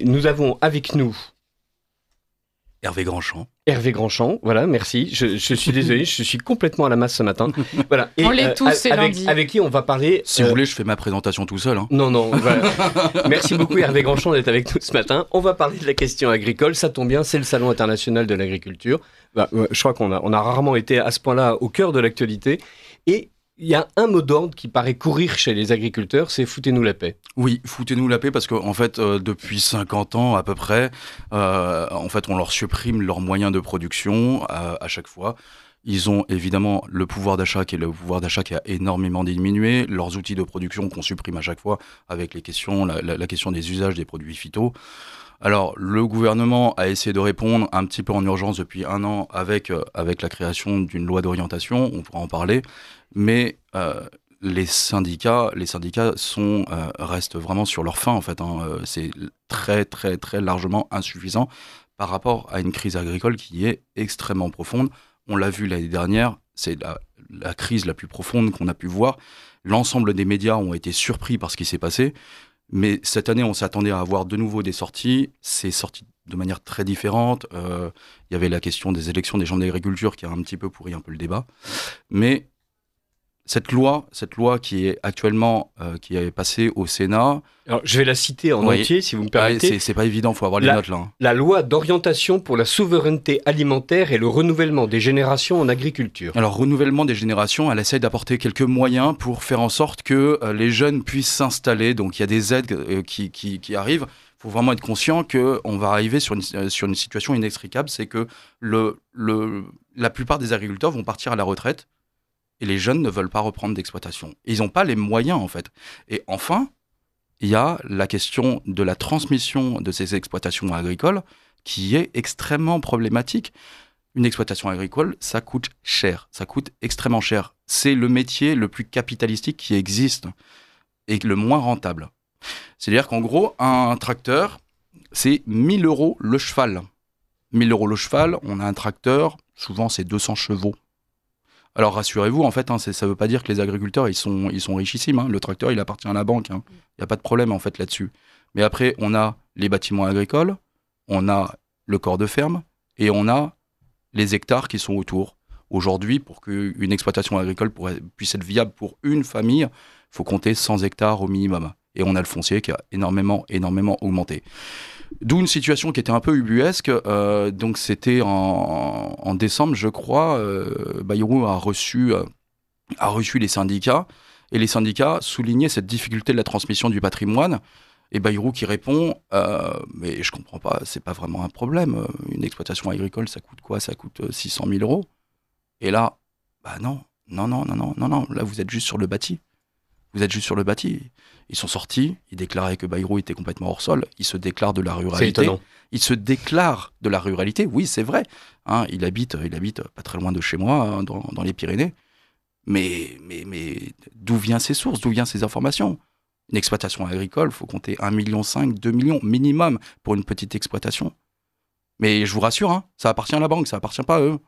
Nous avons avec nous Hervé Grandchamp. Hervé Grandchamp, voilà, merci. Je suis désolé, je suis complètement à la masse ce matin. Voilà. Et on l'est tous, c'est lundi. Avec qui on va parler Si vous voulez, je fais ma présentation tout seul. Non, voilà. Merci beaucoup Hervé Grandchamp d'être avec nous ce matin. On va parler de la question agricole, ça tombe bien, c'est le Salon international de l'agriculture. Je crois qu'on a rarement été à ce point-là au cœur de l'actualité. Et il y a un mot d'ordre qui paraît courir chez les agriculteurs, c'est « foutez-nous la paix ». Oui, foutez-nous la paix parce qu'en fait, depuis 50 ans à peu près, en fait, on leur supprime leurs moyens de production à chaque fois. Ils ont évidemment le pouvoir d'achat qui a énormément diminué, leurs outils de production qu'on supprime à chaque fois avec la question des usages des produits phyto. Alors, le gouvernement a essayé de répondre un petit peu en urgence depuis 1 an avec la création d'une loi d'orientation, on pourra en parler, mais les syndicats restent vraiment sur leur faim, en fait. C'est très, très, très largement insuffisant par rapport à une crise agricole qui est extrêmement profonde. On l'a vu l'année dernière, c'est la crise la plus profonde qu'on a pu voir. L'ensemble des médias ont été surpris par ce qui s'est passé. Mais cette année, on s'attendait à avoir de nouveau des sorties. C'est sorti de manière très différente. Il y avait la question des élections des chambres d'agriculture qui a un petit peu pourri un peu le débat. Mais cette loi qui est actuellement qui est passée au Sénat. Alors, je vais la citer en entier, si vous me permettez. C'est pas évident, il faut avoir les notes là. La loi d'orientation pour la souveraineté alimentaire et le renouvellement des générations en agriculture. Alors, renouvellement des générations, elle essaie d'apporter quelques moyens pour faire en sorte que les jeunes puissent s'installer. Donc, il y a des aides qui arrivent. Il faut vraiment être conscient qu'on va arriver sur une situation inextricable. C'est que la plupart des agriculteurs vont partir à la retraite. Et les jeunes ne veulent pas reprendre d'exploitation. Ils n'ont pas les moyens, en fait. Et enfin, il y a la question de la transmission de ces exploitations agricoles qui est extrêmement problématique. Une exploitation agricole, ça coûte cher. Ça coûte extrêmement cher. C'est le métier le plus capitalistique qui existe et le moins rentable. C'est-à-dire qu'en gros, un tracteur, c'est 1 000 € le cheval. 1 000 € le cheval, on a un tracteur, souvent c'est 200 chevaux. Alors rassurez-vous, en fait, ça ne veut pas dire que les agriculteurs, ils sont richissimes. Le tracteur, il appartient à la banque. Il n'y a pas de problème, en fait, là-dessus. Mais après, on a les bâtiments agricoles, on a le corps de ferme et on a les hectares qui sont autour. Aujourd'hui, pour qu'une exploitation agricole puisse être viable pour une famille, il faut compter 100 hectares au minimum. Et on a le foncier qui a énormément augmenté. D'où une situation qui était un peu ubuesque. Donc c'était en décembre, je crois, Bayrou a reçu les syndicats. Et les syndicats soulignaient cette difficulté de la transmission du patrimoine. Et Bayrou qui répond mais je comprends pas, c'est pas vraiment un problème. Une exploitation agricole, ça coûte quoi? Ça coûte 600 000 €. Et là, non. Là, vous êtes juste sur le bâti. Ils sont sortis, ils déclaraient que Bayrou était complètement hors sol, ils se déclarent de la ruralité. C'est étonnant. Ils se déclarent de la ruralité, oui, c'est vrai. Il habite pas très loin de chez moi, dans les Pyrénées. Mais d'où viennent ces sources, d'où viennent ces informations? Une exploitation agricole, il faut compter 1,5 million, 2 millions minimum pour une petite exploitation. Mais je vous rassure, ça appartient à la banque, ça appartient pas à eux.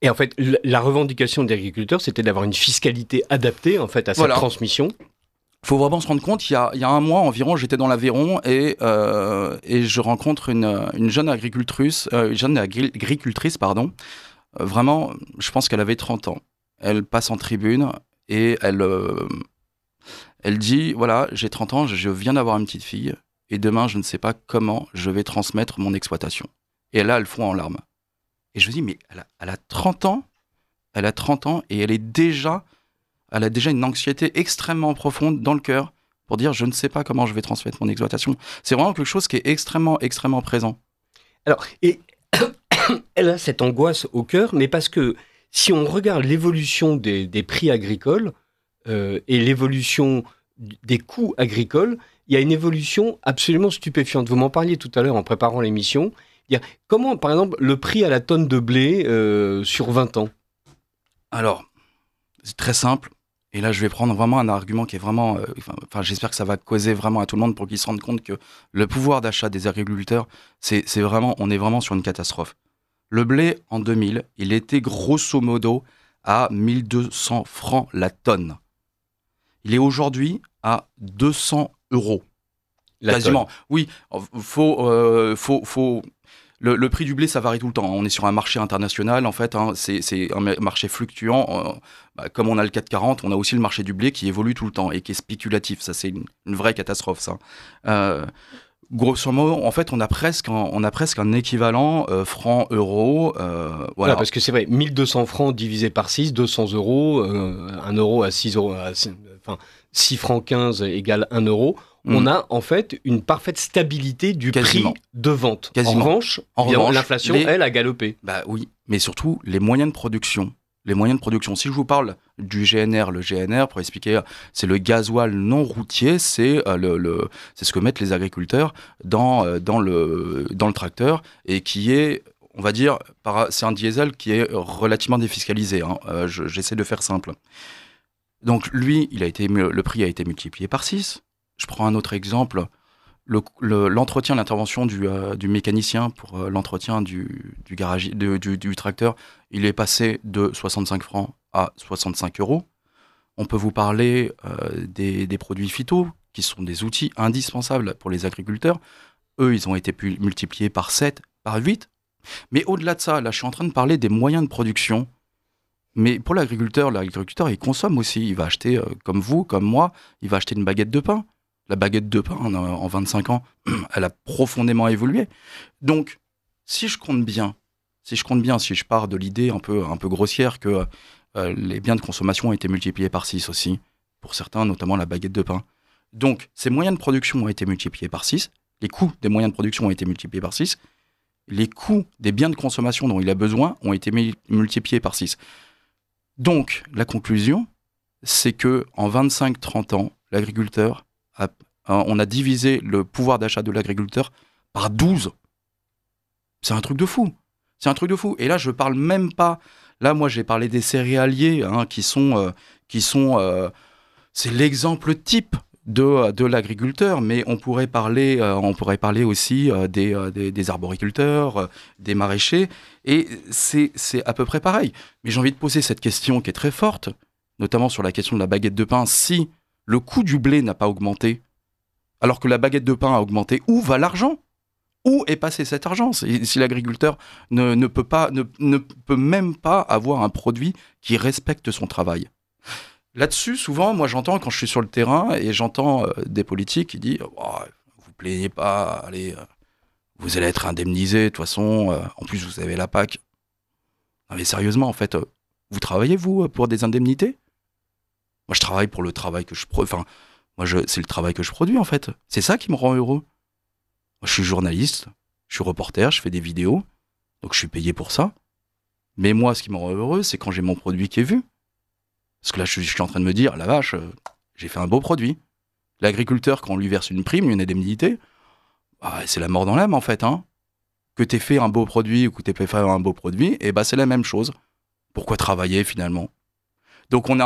Et en fait, la revendication des agriculteurs, c'était d'avoir une fiscalité adaptée en fait, à cette transmission. Il faut vraiment se rendre compte, il y a 1 mois environ, j'étais dans l'Aveyron et je rencontre une jeune agricultrice, vraiment, je pense qu'elle avait 30 ans. Elle passe en tribune et elle dit, voilà, j'ai 30 ans, je viens d'avoir une petite fille et demain, je ne sais pas comment je vais transmettre mon exploitation. Et là, elle fond en larmes. Et je me dis, mais elle a 30 ans, et elle a déjà une anxiété extrêmement profonde dans le cœur pour dire, je ne sais pas comment je vais transmettre mon exploitation. C'est vraiment quelque chose qui est extrêmement, extrêmement présent. Alors, et elle a cette angoisse au cœur, mais parce que si on regarde l'évolution des prix agricoles et l'évolution des coûts agricoles, il y a une évolution absolument stupéfiante. Vous m'en parliez tout à l'heure en préparant l'émission. Comment, par exemple, le prix à la tonne de blé sur 20 ans? Alors, c'est très simple. Et là, je vais prendre vraiment un argument qui est vraiment... j'espère que ça va causer vraiment à tout le monde pour qu'ils se rendent compte que le pouvoir d'achat des agriculteurs, on est vraiment sur une catastrophe. Le blé, en 2000, il était grosso modo à 1 200 francs la tonne. Il est aujourd'hui à 200 €. Quasiment. Oui, faut. Le prix du blé, ça varie tout le temps. On est sur un marché international, en fait. C'est un marché fluctuant. Comme on a le 440, on a aussi le marché du blé qui évolue tout le temps et qui est spéculatif. Ça, c'est une vraie catastrophe, ça. Grosso modo, en fait, on a presque un équivalent franc-euro. Voilà. Parce que c'est vrai, 1200 francs divisé par 6, 200 euros, 1 euro à 6 euros, enfin, 6 francs 15 égale 1 euro. On a en fait une parfaite stabilité du Quasiment. prix de vente. Quasiment. En revanche, l'inflation, elle, a galopé. Bah oui, mais surtout les moyens de production. Si je vous parle du GNR, le GNR, pour expliquer, c'est le gasoil non routier, c'est c'est ce que mettent les agriculteurs dans le tracteur et qui est, on va dire, c'est un diesel qui est relativement défiscalisé. J'essaie de faire simple. Donc lui, le prix a été multiplié par 6. Je prends un autre exemple. L'entretien, l'intervention du mécanicien pour l'entretien du tracteur, il est passé de 65 francs à 65 euros. On peut vous parler des produits phyto, qui sont des outils indispensables pour les agriculteurs. Eux, ils ont été multipliés par 7, par 8. Mais au-delà de ça, là, je suis en train de parler des moyens de production. Mais pour l'agriculteur, il consomme aussi. Il va acheter, comme vous, comme moi, il va acheter une baguette de pain. La baguette de pain, en 25 ans, elle a profondément évolué. Donc, si je pars de l'idée un peu grossière que les biens de consommation ont été multipliés par 6 aussi, pour certains, notamment la baguette de pain. Donc, ces moyens de production ont été multipliés par 6, les coûts des moyens de production ont été multipliés par 6, les coûts des biens de consommation dont il a besoin ont été multipliés par 6. Donc, la conclusion, c'est que en 25-30 ans, l'agriculteur on a divisé le pouvoir d'achat de l'agriculteur par 12. C'est un truc de fou. Et là, je parle même pas. Là, moi, j'ai parlé des céréaliers, qui sont. C'est l'exemple type de l'agriculteur, mais on pourrait parler aussi des arboriculteurs, des maraîchers, et c'est à peu près pareil. Mais j'ai envie de poser cette question qui est très forte, notamment sur la question de la baguette de pain. Si le coût du blé n'a pas augmenté, alors que la baguette de pain a augmenté, où va l'argent ? Où est passé cet argent ? Si l'agriculteur ne peut même pas avoir un produit qui respecte son travail. Là-dessus, souvent, moi j'entends, quand je suis sur le terrain, et j'entends des politiques qui disent « vous plaignez pas, allez, vous allez être indemnisé, de toute façon, en plus vous avez la PAC. » Non mais sérieusement, en fait, vous travaillez, vous, pour des indemnités ? Moi, je travaille pour le travail que je produis. Enfin, c'est le travail que je produis, en fait. C'est ça qui me rend heureux. Moi, je suis journaliste, je suis reporter, je fais des vidéos, donc je suis payé pour ça. Mais moi, ce qui me rend heureux, c'est quand j'ai mon produit qui est vu. Parce que là, je suis en train de me dire, la vache, j'ai fait un beau produit. L'agriculteur, quand on lui verse une prime, une indemnité, c'est la mort dans l'âme, en fait. Que t'aies fait un beau produit ou que t'aies pas fait un beau produit, c'est la même chose. Pourquoi travailler, finalement ? Donc on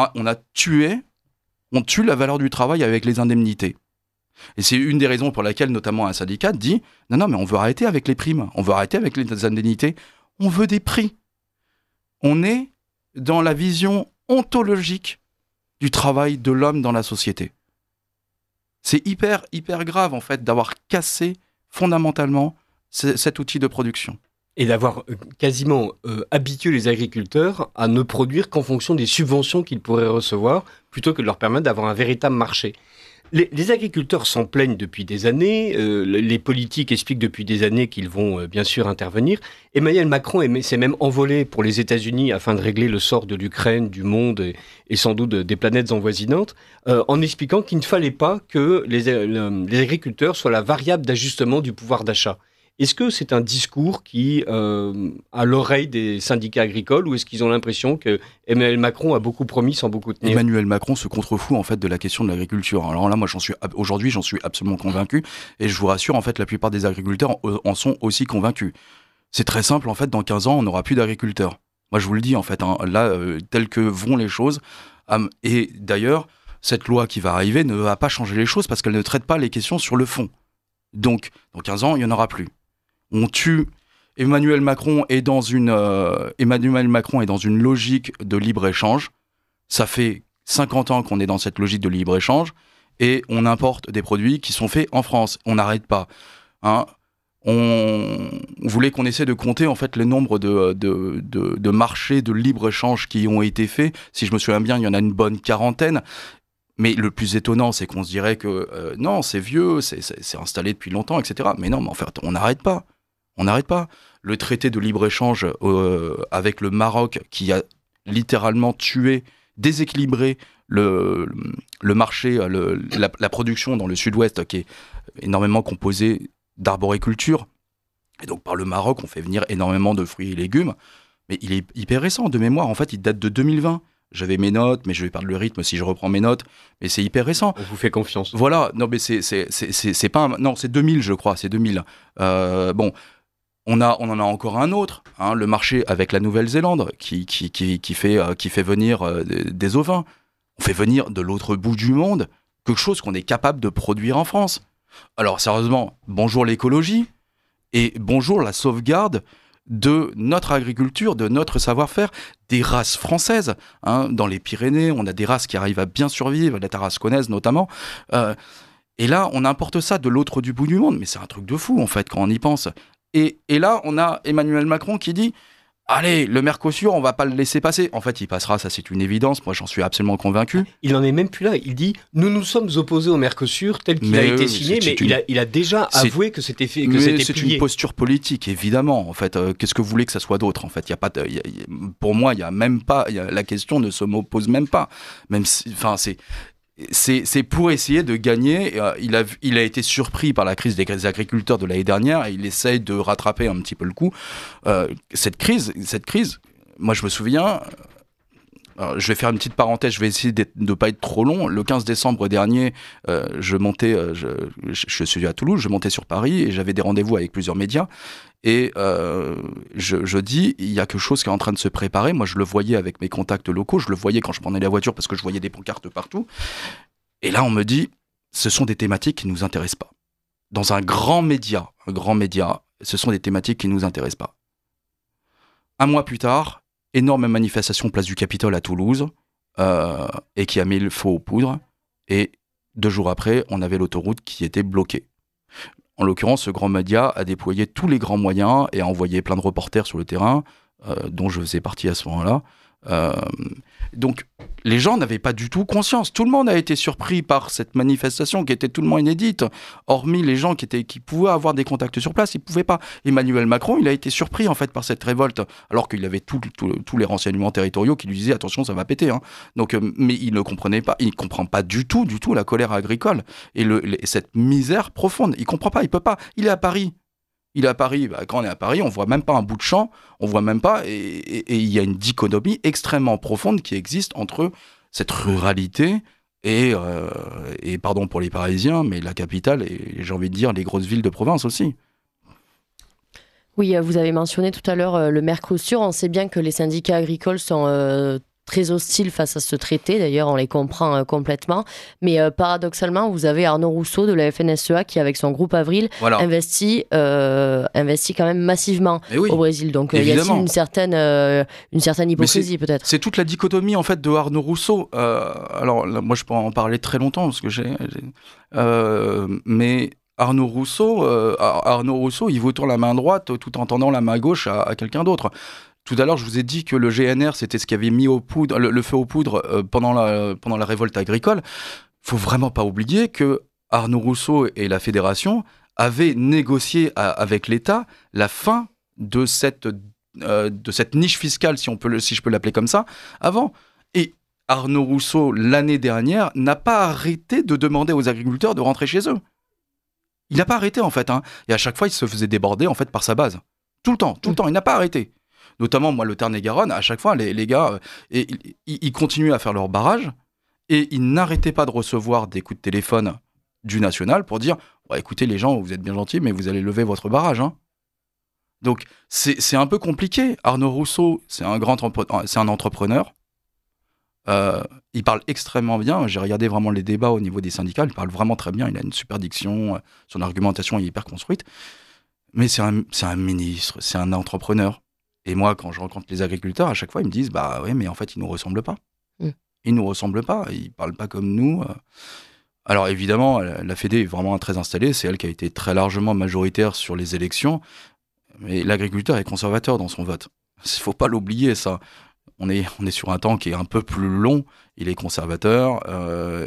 tue la valeur du travail avec les indemnités. Et c'est une des raisons pour laquelle, notamment, un syndicat dit « Non, mais on veut arrêter avec les primes, on veut arrêter avec les indemnités, on veut des prix. » On est dans la vision ontologique du travail de l'homme dans la société. C'est hyper, hyper grave, en fait, d'avoir cassé fondamentalement cet outil de production. Et d'avoir quasiment habitué les agriculteurs à ne produire qu'en fonction des subventions qu'ils pourraient recevoir, plutôt que de leur permettre d'avoir un véritable marché. Les agriculteurs s'en plaignent depuis des années, les politiques expliquent depuis des années qu'ils vont bien sûr intervenir. Emmanuel Macron s'est même envolé pour les États-Unis afin de régler le sort de l'Ukraine, du monde et sans doute des planètes envoisinantes, en expliquant qu'il ne fallait pas que les agriculteurs soient la variable d'ajustement du pouvoir d'achat. Est-ce que c'est un discours qui a l'oreille des syndicats agricoles, ou est-ce qu'ils ont l'impression que Emmanuel Macron a beaucoup promis sans beaucoup tenir ? Emmanuel Macron se contrefout en fait de la question de l'agriculture. Alors là, moi, aujourd'hui, j'en suis absolument convaincu, et je vous rassure, en fait, la plupart des agriculteurs en sont aussi convaincus. C'est très simple, en fait, dans 15 ans, on n'aura plus d'agriculteurs. Moi, je vous le dis, en fait, là, telles que vont les choses, et d'ailleurs, cette loi qui va arriver ne va pas changer les choses parce qu'elle ne traite pas les questions sur le fond. Donc, dans 15 ans, il n'y en aura plus. On tue. Emmanuel Macron est dans une logique de libre-échange. Ça fait 50 ans qu'on est dans cette logique de libre-échange. et on importe des produits qui sont faits en France. On n'arrête pas. Hein. On voulait qu'on essaie de compter en fait le nombre de marchés de libre-échange qui ont été faits. Si je me souviens bien, il y en a une bonne quarantaine. Mais le plus étonnant, c'est qu'on se dirait que non, c'est vieux, c'est installé depuis longtemps, etc. Mais non, mais en fait, on n'arrête pas. On n'arrête pas. Le traité de libre-échange avec le Maroc, qui a littéralement tué, déséquilibré le marché, la production dans le sud-ouest, qui est énormément composée d'arboriculture. Et donc, par le Maroc, on fait venir énormément de fruits et légumes. Mais il est hyper récent, de mémoire. En fait, il date de 2020. J'avais mes notes, mais je vais perdre le rythme si je reprends mes notes. Mais c'est hyper récent. On vous fait confiance. Voilà. Non, mais c'est pas... Non, c'est 2000, je crois. C'est 2000. Bon... On en a encore un autre, hein, le marché avec la Nouvelle-Zélande qui fait venir des ovins. On fait venir de l'autre bout du monde quelque chose qu'on est capable de produire en France. Alors sérieusement, bonjour l'écologie et bonjour la sauvegarde de notre agriculture, de notre savoir-faire, des races françaises. Hein. Dans les Pyrénées, on a des races qui arrivent à bien survivre, la tarasconnaise notamment. Et là, on importe ça de l'autre bout du monde. Mais c'est un truc de fou en fait quand on y pense. Et là, on a Emmanuel Macron qui dit « Allez, le Mercosur, on va pas le laisser passer. » En fait, il passera, ça c'est une évidence. Moi, j'en suis absolument convaincu. Il n'en est même plus là. Il dit « Nous nous sommes opposés au Mercosur tel qu'il a été signé, mais il a déjà avoué que c'était fait, que c'était c'est plié. » une posture politique, évidemment. En fait, qu'est-ce que vous voulez que ça soit d'autre? En fait, pour moi, il y a même pas. La question ne se m'oppose même pas. Même si, enfin, c'est pour essayer de gagner. Il a été surpris par la crise des agriculteurs de l'année dernière et il essaye de rattraper un petit peu le coup. Cette crise, moi je me souviens, alors, je vais faire une petite parenthèse, je vais essayer de ne pas être trop long. Le 15 décembre dernier, je suis à Toulouse, je montais sur Paris et j'avais des rendez-vous avec plusieurs médias. Et je dis, il y a quelque chose qui est en train de se préparer. Moi, je le voyais avec mes contacts locaux, je le voyais quand je prenais la voiture parce que je voyais des pancartes partout. Et là, on me dit, ce sont des thématiques qui ne nous intéressent pas. Dans un grand média, ce sont des thématiques qui ne nous intéressent pas. Un mois plus tard, énorme manifestation place du Capitole à Toulouse, et qui a mis le feu aux poudres. Et 2 jours après, on avait l'autoroute qui était bloquée. En l'occurrence, ce grand média a déployé tous les grands moyens et a envoyé plein de reporters sur le terrain, dont je faisais partie à ce moment-là. Donc, les gens n'avaient pas du tout conscience. Tout le monde a été surpris par cette manifestation qui était totalement inédite. Hormis les gens qui pouvaient avoir des contacts sur place, ils ne pouvaient pas. Emmanuel Macron, il a été surpris en fait par cette révolte, alors qu'il avait tous les renseignements territoriaux qui lui disaient attention, ça va péter. Hein. Donc, mais il ne comprenait pas. Il ne comprend pas du tout la colère agricole et cette misère profonde. Il ne comprend pas. Il peut pas. Il est à Paris. Quand on est à Paris, on voit même pas un bout de champ, on voit même pas, et il y a une dichotomie extrêmement profonde qui existe entre cette ruralité et pardon pour les Parisiens, mais la capitale et j'ai envie de dire les grosses villes de province aussi. Oui, vous avez mentionné tout à l'heure le Mercosur. On sait bien que les syndicats agricoles sont très hostiles face à ce traité. D'ailleurs, on les comprend complètement. Mais paradoxalement, vous avez Arnaud Rousseau de la FNSEA qui, avec son groupe Avril, investit quand même massivement au Brésil. Donc, il y a une certaine hypocrisie, peut-être. C'est toute la dichotomie, en fait, de Arnaud Rousseau. Alors, là, moi, je peux en parler très longtemps, parce que mais Arnaud Rousseau, il vous tend la main droite tout en tendant la main gauche à quelqu'un d'autre. Tout à l'heure, je vous ai dit que le GNR, c'était ce qui avait mis le feu aux poudres pendant la révolte agricole. Il faut vraiment pas oublier que Arnaud Rousseau et la Fédération avaient négocié avec l'État la fin de cette niche fiscale, si je peux l'appeler comme ça, avant. Et Arnaud Rousseau, l'année dernière, n'a pas arrêté de demander aux agriculteurs de rentrer chez eux. Il n'a pas arrêté, en fait. Hein. Et à chaque fois, il se faisait déborder, en fait, par sa base. Tout le temps. Il n'a pas arrêté. Notamment, moi, le Tarn-et-Garonne, à chaque fois, les gars, ils continuaient à faire leur barrage et ils n'arrêtaient pas de recevoir des coups de téléphone du national pour dire écoutez, les gens, vous êtes bien gentils, mais vous allez lever votre barrage. Hein. Donc, c'est un peu compliqué. Arnaud Rousseau, c'est un entrepreneur. Il parle extrêmement bien. J'ai regardé vraiment les débats au niveau des syndicats. Il parle vraiment très bien. Il a une super diction. Son argumentation est hyper construite. Mais c'est un ministre, c'est un entrepreneur. Et moi, quand je rencontre les agriculteurs, à chaque fois, ils me disent oui, mais en fait, ils ne nous ressemblent pas. Ils ne nous ressemblent pas. Ils ne parlent pas comme nous. Alors évidemment, la Fédé est vraiment très installée, c'est elle qui a été très largement majoritaire sur les élections, mais l'agriculteur est conservateur dans son vote. Il ne faut pas l'oublier, ça. On est sur un temps qui est un peu plus long, il est conservateur,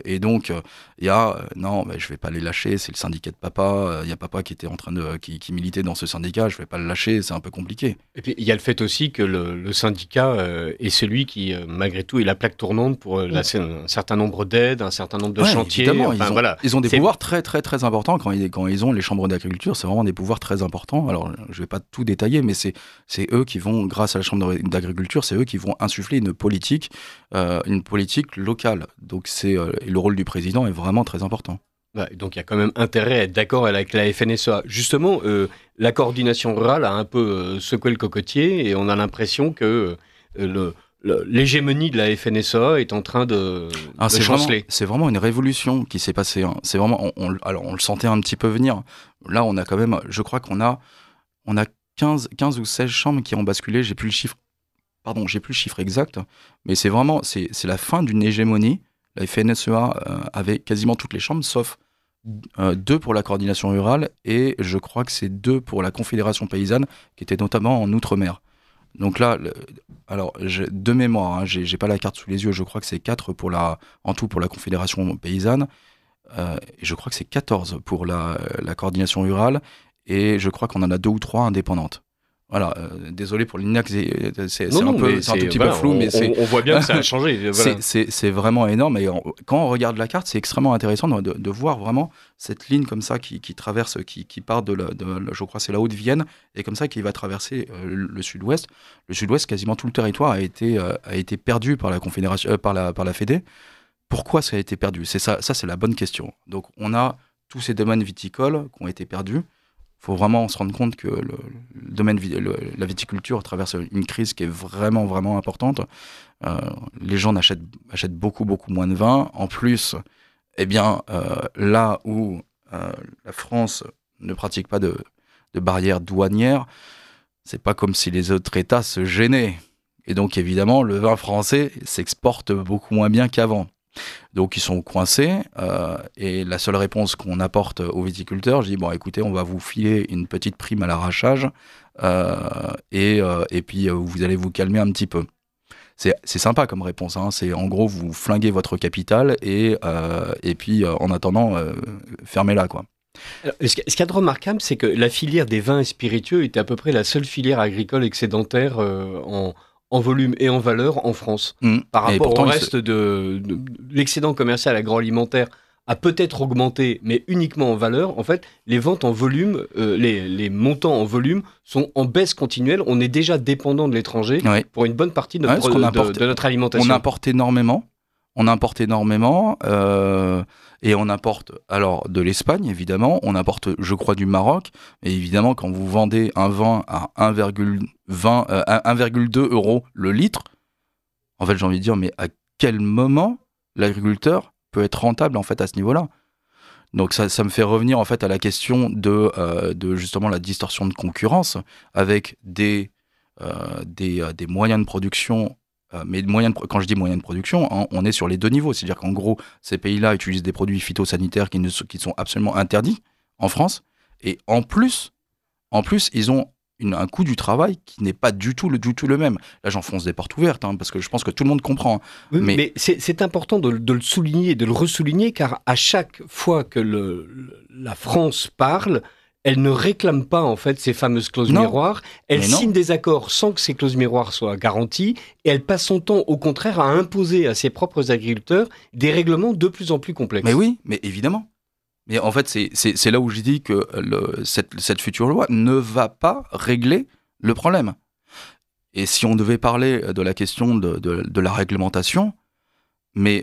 et donc il y a non, je vais pas les lâcher, c'est le syndicat de papa, il y a papa qui était en train de qui militait dans ce syndicat, je vais pas le lâcher, c'est un peu compliqué. Et puis il y a le fait aussi que le syndicat est celui qui, malgré tout, est la plaque tournante pour un certain nombre d'aides, un certain nombre de chantiers. Évidemment, ils ont des pouvoirs très très très importants quand ils ont les chambres d'agriculture, c'est vraiment des pouvoirs très importants. Alors je vais pas tout détailler, mais c'est eux qui vont, grâce à la chambre d'agriculture, c'est eux qui vont insuffler une politique locale. Donc le rôle du président est vraiment très important. Ouais, donc il y a quand même intérêt à être d'accord avec la FNSEA. Justement, la coordination rurale a un peu secoué le cocotier et on a l'impression que l'hégémonie de la FNSEA est en train de chanceler. C'est vraiment une révolution qui s'est passée. Hein. C'est vraiment, alors on le sentait un petit peu venir. Là, on a quand même, je crois qu'on a 15 ou 16 chambres qui ont basculé. J'ai plus le chiffre exact, mais c'est vraiment, c'est la fin d'une hégémonie. La FNSEA avait quasiment toutes les chambres, sauf 2 pour la coordination rurale, et je crois que c'est 2 pour la Confédération paysanne, qui était notamment en Outre-mer. Donc là, de mémoire, hein, j'ai pas la carte sous les yeux, je crois que c'est 4 en tout pour la Confédération paysanne, et je crois que c'est 14 pour la coordination rurale, et je crois qu'on en a 2 ou 3 indépendantes. Voilà, désolé pour l'INAC, c'est un tout petit peu flou, mais on voit bien que ça a changé. Voilà. C'est vraiment énorme, et quand on regarde la carte, c'est extrêmement intéressant de voir vraiment cette ligne comme ça qui traverse, qui part je crois c'est la Haute-Vienne, et comme ça qui va traverser le sud-ouest. Le sud-ouest, quasiment tout le territoire a été perdu par la Confédération, par la Fédé. Pourquoi ça a été perdu? Ça c'est la bonne question. Donc on a tous ces domaines viticoles qui ont été perdus. Il faut vraiment se rendre compte que le domaine, la viticulture traverse une crise qui est vraiment, vraiment importante. Les gens achètent beaucoup, beaucoup moins de vin. En plus, là où la France ne pratique pas de barrières douanières, c'est pas comme si les autres États se gênaient. Et donc, évidemment, le vin français s'exporte beaucoup moins bien qu'avant. Donc ils sont coincés et la seule réponse qu'on apporte aux viticulteurs, je dis écoutez, on va vous filer une petite prime à l'arrachage et puis vous allez vous calmer un petit peu. C'est sympa comme réponse, hein. C'est en gros vous flinguez votre capital et puis en attendant fermez-la quoi. Alors, ce qu'il y a de remarquable, c'est que la filière des vins et spiritueux était à peu près la seule filière agricole excédentaire en volume et en valeur en France. Par rapport au reste de l'excédent commercial agroalimentaire a peut-être augmenté, mais uniquement en valeur. En fait, les ventes en volume, les montants en volume sont en baisse continuelle. On est déjà dépendant de l'étranger pour une bonne partie de notre alimentation. On importe énormément. Et on importe alors de l'Espagne, évidemment. On importe, je crois, du Maroc. Et évidemment, quand vous vendez un vin à 1,2 € le litre, en fait, j'ai envie de dire, mais à quel moment l'agriculteur peut être rentable en fait à ce niveau-là? Donc ça me fait revenir en fait à la question de justement la distorsion de concurrence avec des moyens de production. Mais quand je dis moyens de production, hein, on est sur les 2 niveaux. C'est-à-dire qu'en gros, ces pays-là utilisent des produits phytosanitaires qui sont absolument interdits en France. Et en plus ils ont un coût du travail qui n'est pas du tout le même. Là, j'enfonce des portes ouvertes, hein, parce que je pense que tout le monde comprend. Oui, mais c'est important de le souligner, de le ressouligner, car à chaque fois que la France parle, elle ne réclame pas en fait ces fameuses clauses miroirs. Elle signe des accords sans que ces clauses miroirs soient garanties, et elle passe son temps au contraire à imposer à ses propres agriculteurs des règlements de plus en plus complexes. Mais oui, mais évidemment. Mais en fait, c'est là où je dis que cette future loi ne va pas régler le problème. Et si on devait parler de la question de la réglementation, mais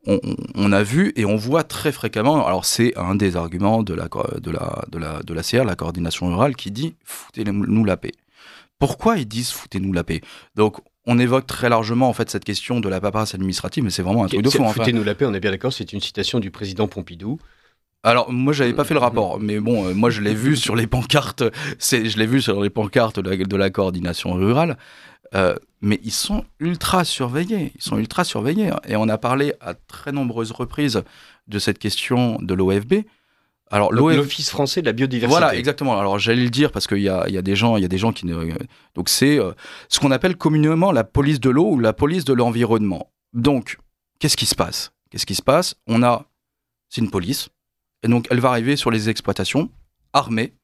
on a vu et on voit très fréquemment, alors c'est un des arguments de la CR, la coordination rurale, qui dit « foutez-nous la paix ». Pourquoi ils disent « foutez-nous la paix » ? Donc on évoque très largement en fait cette question de la paperasse administrative, mais c'est vraiment un truc de fond. Foutez-nous la paix, on est bien d'accord, c'est une citation du président Pompidou. Alors moi j'avais pas fait le rapport, mais bon, moi je l'ai vu sur les pancartes, de la coordination rurale. Mais ils sont ultra surveillés. Et on a parlé à très nombreuses reprises de cette question de l'OFB. Alors, l'Office français de la biodiversité. Voilà, exactement. Alors, j'allais le dire parce qu'il y a des gens qui ne... Donc, c'est ce qu'on appelle communément la police de l'eau ou la police de l'environnement. Donc, qu'est-ce qui se passe ? C'est une police. Et donc, elle va arriver sur les exploitations, armée,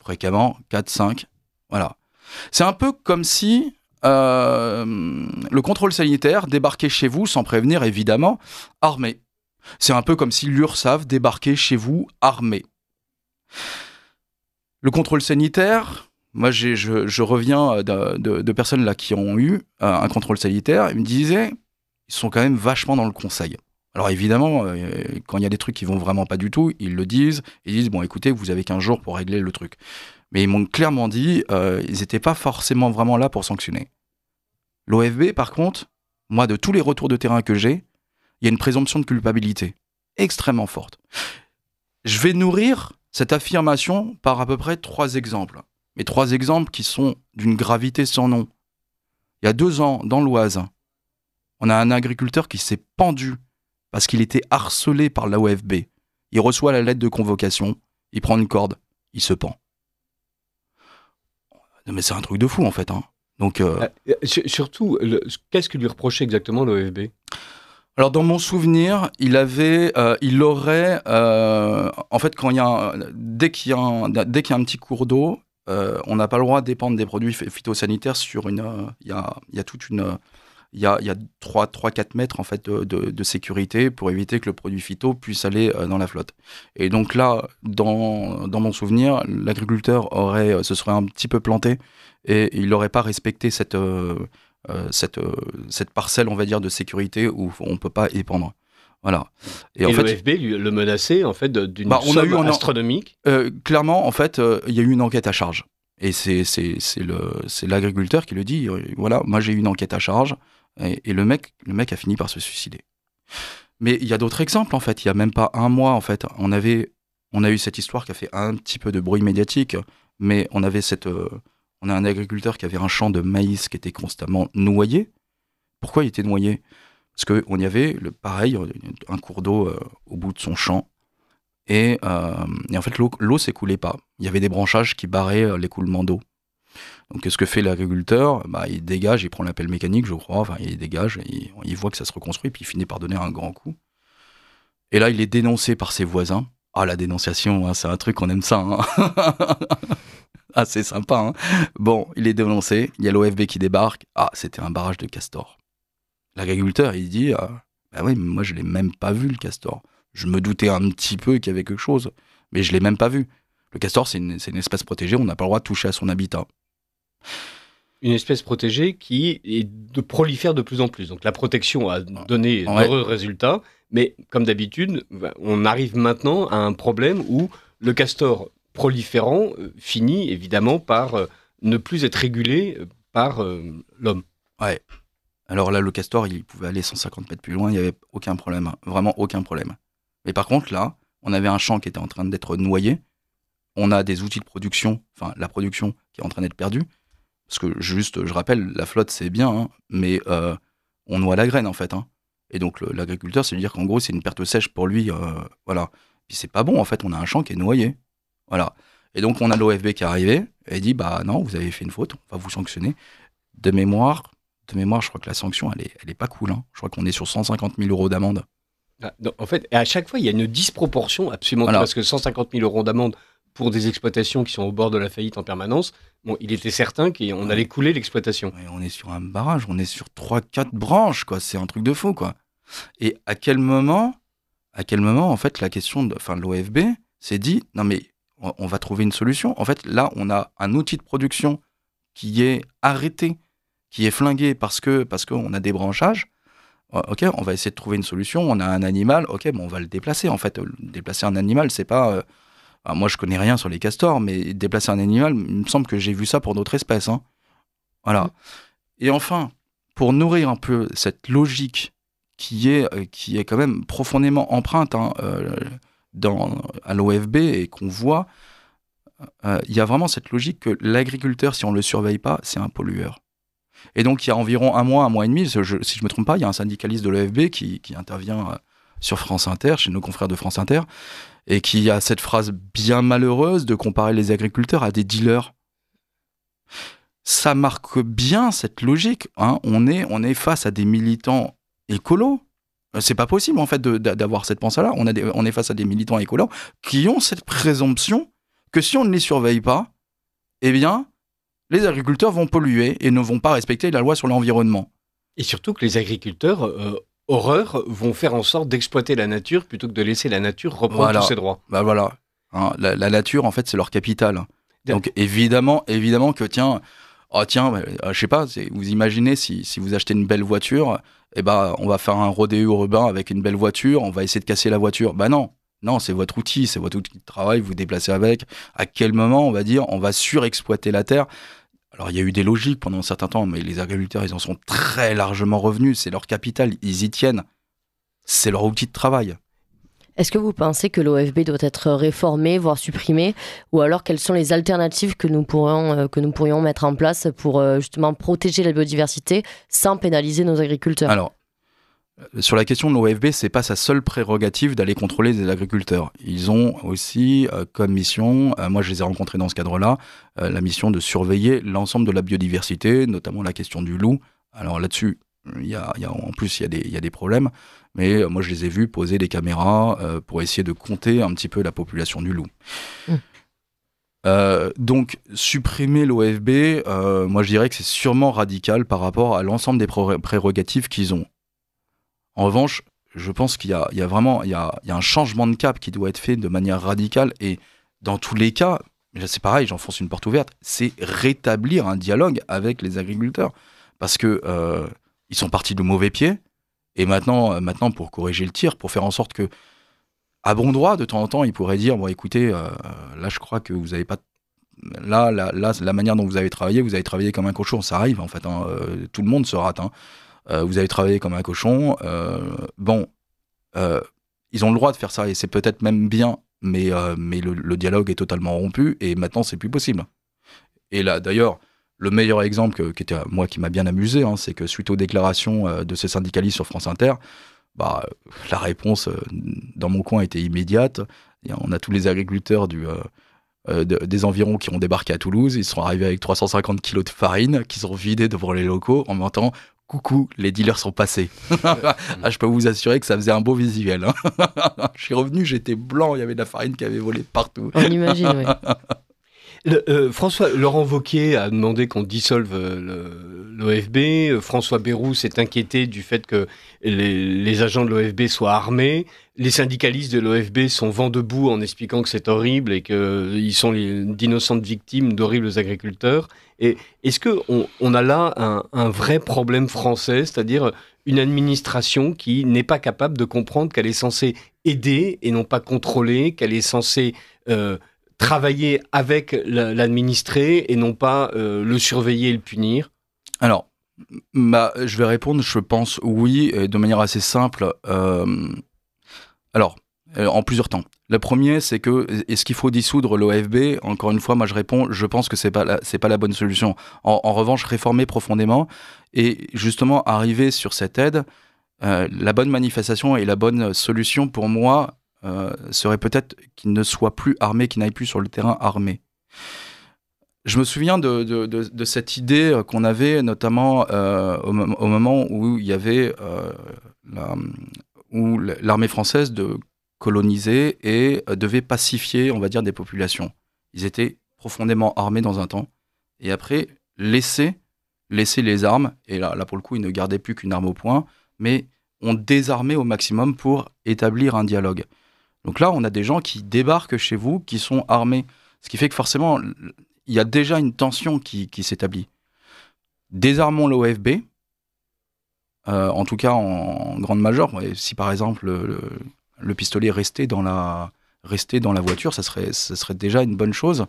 fréquemment, 4, 5, voilà. C'est un peu comme si le contrôle sanitaire débarquait chez vous, sans prévenir, évidemment, armé. C'est un peu comme si l'URSSAF débarquait chez vous, armé. Le contrôle sanitaire, moi, je reviens de personnes là qui ont eu un contrôle sanitaire, ils me disaient, ils sont quand même vachement dans le conseil. Alors évidemment, quand il y a des trucs qui vont vraiment pas du tout, ils le disent. Ils disent, bon écoutez, vous avez 15 jours pour régler le truc. Mais ils m'ont clairement dit, ils n'étaient pas forcément vraiment là pour sanctionner. L'OFB, par contre, moi, de tous les retours de terrain que j'ai, il y a une présomption de culpabilité extrêmement forte. Je vais nourrir cette affirmation par à peu près 3 exemples. Mais 3 exemples qui sont d'une gravité sans nom. Il y a 2 ans, dans l'Oise, on a un agriculteur qui s'est pendu parce qu'il était harcelé par l'OFB. Il reçoit la lettre de convocation, il prend une corde, il se pend. Non mais c'est un truc de fou en fait. Hein. Donc, surtout, qu'est-ce que lui reprochait exactement l'OFB ? Alors dans mon souvenir, il aurait, en fait, dès qu'il y a un petit cours d'eau, on n'a pas le droit d'épandre des produits phytosanitaires sur une, il y a toute une, il y a 3-4 mètres en fait de sécurité pour éviter que le produit phyto puisse aller dans la flotte. Et donc là, dans mon souvenir, l'agriculteur se serait un petit peu planté et il n'aurait pas respecté cette parcelle, on va dire, de sécurité où on ne peut pas épandre. Voilà. Et en fait, l'OFB le menaçait en fait d'une somme astronomique. Clairement, en fait, il y a eu une enquête à charge. Et c'est l'agriculteur qui le dit. Voilà, moi j'ai eu une enquête à charge. Et le mec a fini par se suicider. Mais il y a d'autres exemples, en fait. Il y a même pas un mois, en fait. On a eu cette histoire qui a fait un petit peu de bruit médiatique, mais on a un agriculteur qui avait un champ de maïs qui était constamment noyé. Pourquoi il était noyé ? Parce qu'on y avait, pareil, un cours d'eau au bout de son champ. Et en fait, l'eau s'écoulait pas. Il y avait des branchages qui barraient l'écoulement d'eau. Donc, qu'est-ce que fait l'agriculteur ? Il dégage, il prend la pelle mécanique, je crois. Enfin, il dégage, il voit que ça se reconstruit, puis il finit par donner un grand coup. Et là, il est dénoncé par ses voisins. Ah, la dénonciation, hein, c'est un truc qu'on aime ça. Hein. Ah, c'est sympa. Hein. Bon, il est dénoncé. Il y a l'OFB qui débarque. Ah, c'était un barrage de castor. L'agriculteur, il dit bah oui, mais moi, je l'ai même pas vu, le castor. Je me doutais un petit peu qu'il y avait quelque chose, mais je l'ai même pas vu. Le castor, c'est une espèce protégée. On n'a pas le droit de toucher à son habitat. Une espèce protégée qui prolifère de plus en plus. Donc la protection a donné d'heureux résultats, mais comme d'habitude, on arrive maintenant à un problème où le castor proliférant finit évidemment par ne plus être régulé par l'homme. Ouais. Alors là, le castor, il pouvait aller 150 mètres plus loin, il n'y avait aucun problème, vraiment aucun problème. Mais par contre, là, on avait un champ qui était en train d'être noyé, on a des outils de production, enfin la production qui est en train d'être perdue, parce que juste, je rappelle, la flotte c'est bien, hein, mais on noie la graine en fait. Hein. Et donc l'agriculteur, c'est dire qu'en gros c'est une perte sèche pour lui, voilà. Puis c'est pas bon en fait, on a un champ qui est noyé, voilà. Et donc on a l'OFB qui est arrivé et dit bah non, vous avez fait une faute, on va vous sanctionner. De mémoire, je crois que la sanction elle est pas cool. Hein. Je crois qu'on est sur 150 000 € d'amende. Ah, donc, en fait, à chaque fois il y a une disproportion absolument parce que 150 000 € d'amende pour des exploitations qui sont au bord de la faillite en permanence, bon, il était certain qu'on allait couler l'exploitation. Ouais, on est sur un barrage, on est sur 3-4 branches, quoi. C'est un truc de fou, quoi. Et à quel moment, en fait, l'OFB s'est dit, non mais, on va trouver une solution. En fait, là, on a un outil de production qui est arrêté, qui est flingué parce qu'on a des branchages. Ok, on va essayer de trouver une solution. On a un animal, ok, bon, on va le déplacer. En fait, déplacer un animal, c'est pas... moi, je connais rien sur les castors, mais déplacer un animal, il me semble que j'ai vu ça pour d'autres espèces. Hein. Voilà. Et enfin, pour nourrir un peu cette logique qui est quand même profondément empreinte à l'OFB et qu'on voit, il y a vraiment cette logique que l'agriculteur, si on ne le surveille pas, c'est un pollueur. Et donc, il y a environ un mois et demi, si je ne me trompe pas, il y a un syndicaliste de l'OFB qui intervient sur France Inter, chez nos confrères de France Inter, et qui a cette phrase bien malheureuse de comparer les agriculteurs à des dealers. Ça marque bien cette logique. Hein. On est face à des militants écolos. C'est pas possible, en fait, d'avoir cette pensée-là. On est face à des militants écolos qui ont cette présomption que si on ne les surveille pas, eh bien, les agriculteurs vont polluer et ne vont pas respecter la loi sur l'environnement. Et surtout que les agriculteurs, horreur, vont faire en sorte d'exploiter la nature plutôt que de laisser la nature reprendre tous ses droits. Bah voilà. Hein, la nature, en fait, c'est leur capital. Donc évidemment que je sais pas, vous imaginez si vous achetez une belle voiture, eh ben, on va faire un rodéo urbain avec une belle voiture, on va essayer de casser la voiture. Bah non, c'est votre outil de travail, vous vous déplacez avec. À quel moment, on va dire, on va surexploiter la terre? Alors, il y a eu des logiques pendant un certain temps, mais les agriculteurs, ils en sont très largement revenus. C'est leur capital, ils y tiennent. C'est leur outil de travail. Est-ce que vous pensez que l'OFB doit être réformé, voire supprimé, ou alors quelles sont les alternatives que nous pourrions mettre en place pour justement protéger la biodiversité sans pénaliser nos agriculteurs? Alors, sur la question de l'OFB, c'est pas sa seule prérogative d'aller contrôler les agriculteurs. Ils ont aussi comme mission, moi je les ai rencontrés dans ce cadre-là, la mission de surveiller l'ensemble de la biodiversité, notamment la question du loup. Alors là-dessus, en plus il y a des problèmes, mais moi je les ai vus poser des caméras pour essayer de compter un petit peu la population du loup. Donc supprimer l'OFB, moi je dirais que c'est sûrement radical par rapport à l'ensemble des prérogatives qu'ils ont. En revanche, je pense qu'il y a vraiment un changement de cap qui doit être fait de manière radicale, et dans tous les cas, c'est pareil, j'enfonce une porte ouverte, c'est rétablir un dialogue avec les agriculteurs, parce que ils sont partis de mauvais pied, et maintenant pour corriger le tir, pour faire en sorte que, à bon droit, de temps en temps, ils pourraient dire, bon écoutez, là je crois que vous n'avez pas... Là, la manière dont vous avez travaillé comme un cochon, ça arrive en fait, hein, tout le monde se rate, hein. Vous avez travaillé comme un cochon, ils ont le droit de faire ça, et c'est peut-être même bien, mais le dialogue est totalement rompu, et maintenant c'est plus possible. Et là, d'ailleurs, le meilleur exemple qui m'a bien amusé, hein, c'est que suite aux déclarations de ces syndicalistes sur France Inter, la réponse dans mon coin était immédiate. Et on a tous les agriculteurs des environs qui ont débarqué à Toulouse, ils sont arrivés avec 350 kilos de farine, qui sont vidés devant les locaux en m'entendant « Coucou, les dealers sont passés ». Je peux vous assurer que ça faisait un beau visuel. Hein. Je suis revenu, j'étais blanc, il y avait de la farine qui avait volé partout. On imagine, oui. Laurent Wauquiez a demandé qu'on dissolve l'OFB. François Bayrou s'est inquiété du fait que les agents de l'OFB soient armés. Les syndicalistes de l'OFB sont vent debout en expliquant que c'est horrible et qu'ils sont d'innocentes victimes d'horribles agriculteurs. Et est-ce qu'on a là un vrai problème français, c'est-à-dire une administration qui n'est pas capable de comprendre qu'elle est censée aider et non pas contrôler, qu'elle est censée travailler avec l'administré et non pas le surveiller et le punir? Alors, je vais répondre, je pense oui, de manière assez simple. En plusieurs temps. Le premier, c'est que, est-ce qu'il faut dissoudre l'OFB? Encore une fois, moi je réponds, je pense que c'est pas la bonne solution. En revanche, réformer profondément et justement arriver sur cette aide, la bonne manifestation et la bonne solution pour moi serait peut-être qu'il ne soit plus armé, qu'il n'aille plus sur le terrain armé. Je me souviens de cette idée qu'on avait notamment au moment où il y avait où l'armée française colonisait et devait pacifier, on va dire, des populations. Ils étaient profondément armés dans un temps, et après, laisser les armes, et là pour le coup, ils ne gardaient plus qu'une arme au poing, mais on désarmait au maximum pour établir un dialogue. Donc là, on a des gens qui débarquent chez vous, qui sont armés, ce qui fait que forcément, il y a déjà une tension qui s'établit. Désarmons l'OFB, en tout cas en grande majeure. Si par exemple le pistolet restait dans la voiture, ça serait déjà une bonne chose.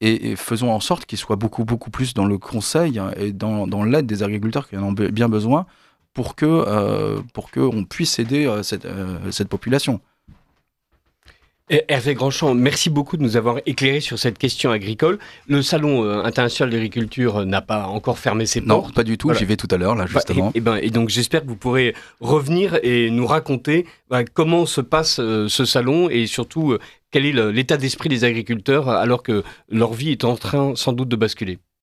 Et faisons en sorte qu'il soit beaucoup plus dans le conseil et dans l'aide des agriculteurs qui en ont bien besoin pour que on puisse aider cette population. Hervé Grandchamp, merci beaucoup de nous avoir éclairé sur cette question agricole. Le Salon international d'agriculture n'a pas encore fermé ses portes. Non, pas du tout, voilà. J'y vais tout à l'heure, là, justement. Et donc j'espère que vous pourrez revenir et nous raconter comment se passe ce salon et surtout quel est l'état d'esprit des agriculteurs alors que leur vie est en train sans doute de basculer.